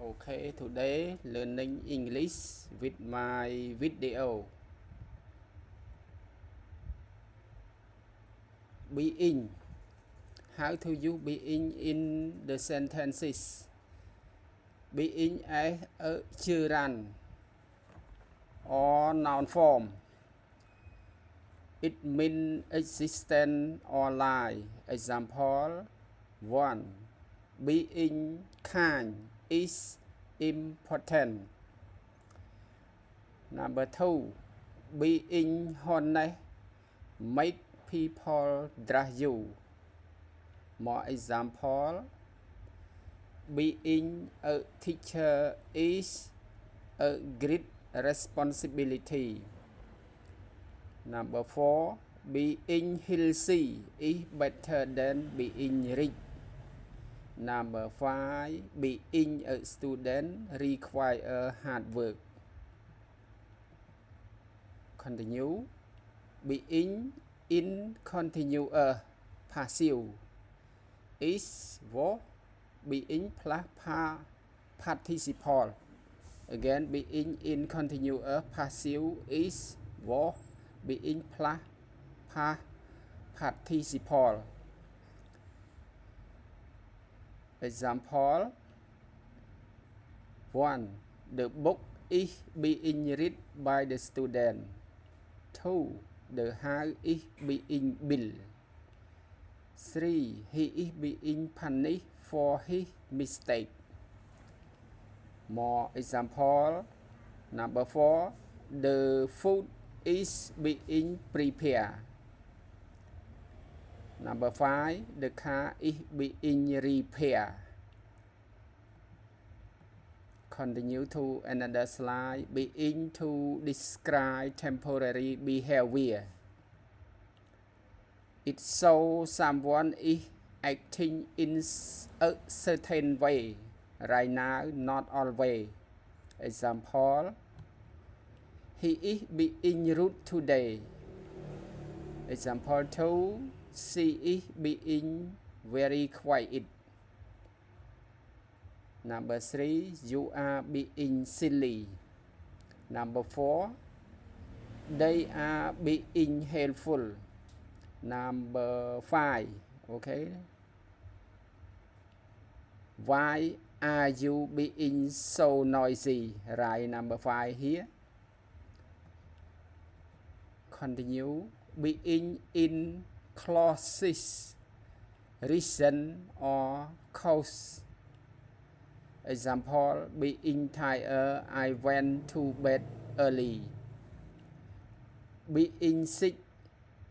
Okay, today learning English with my video. Being. How to use being in the sentences? Being as a gerund or noun form. It means existence or life. Example 1. Being kind is important. Number 2. Being honest make people trust you. More example. Being a teacher is a great responsibility. Number 4. Being healthy is better than being rich. Number 5. Being a student requires hard work. Continue. Being in continuous passive is verb. Being plus participle. Again, being in continuous passive is verb. Being plus participle. Example 1. The book is being read by the student. 2. The house is being built. 3. He is being punished for his mistake. More example. Number 4. The food is being prepared. Number 5. The car is being repaired. Continue to another slide. Being to describe temporary behavior. It shows someone is acting in a certain way. Right now, not always. Example. He is being rude today. Example 2. She is being very quiet. Number 3. You are being silly. Number 4. They are being helpful. Number 5. Okay. Why are you being so noisy? Write number 5 here. Continue. Being in clauses, reason or cause. Example, being tired, I went to bed early. Being sick,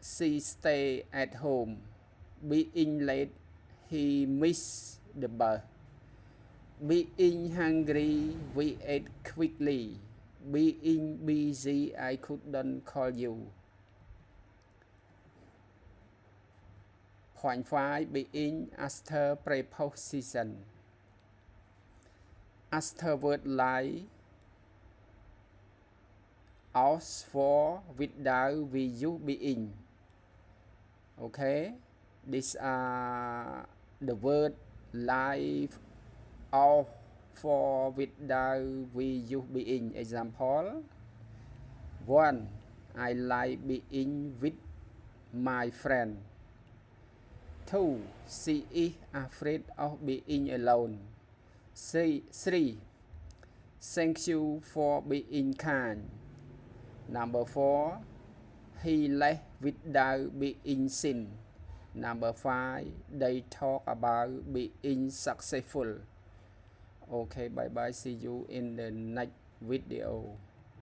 she stayed at home. Being late, he missed the bus. Being hungry, we ate quickly. Being busy, I couldn't call you. Point 5. Being after preposition. After word like aus, for, without, we use being. Okay. These are the word like of, for, without, we use being. Example 1. I like being with my friend. 2. She is afraid of being alone. 3. Thank you for being kind. Number 4. He left without being seen. Number 5. They talk about being successful. Okay, bye bye. See you in the next video.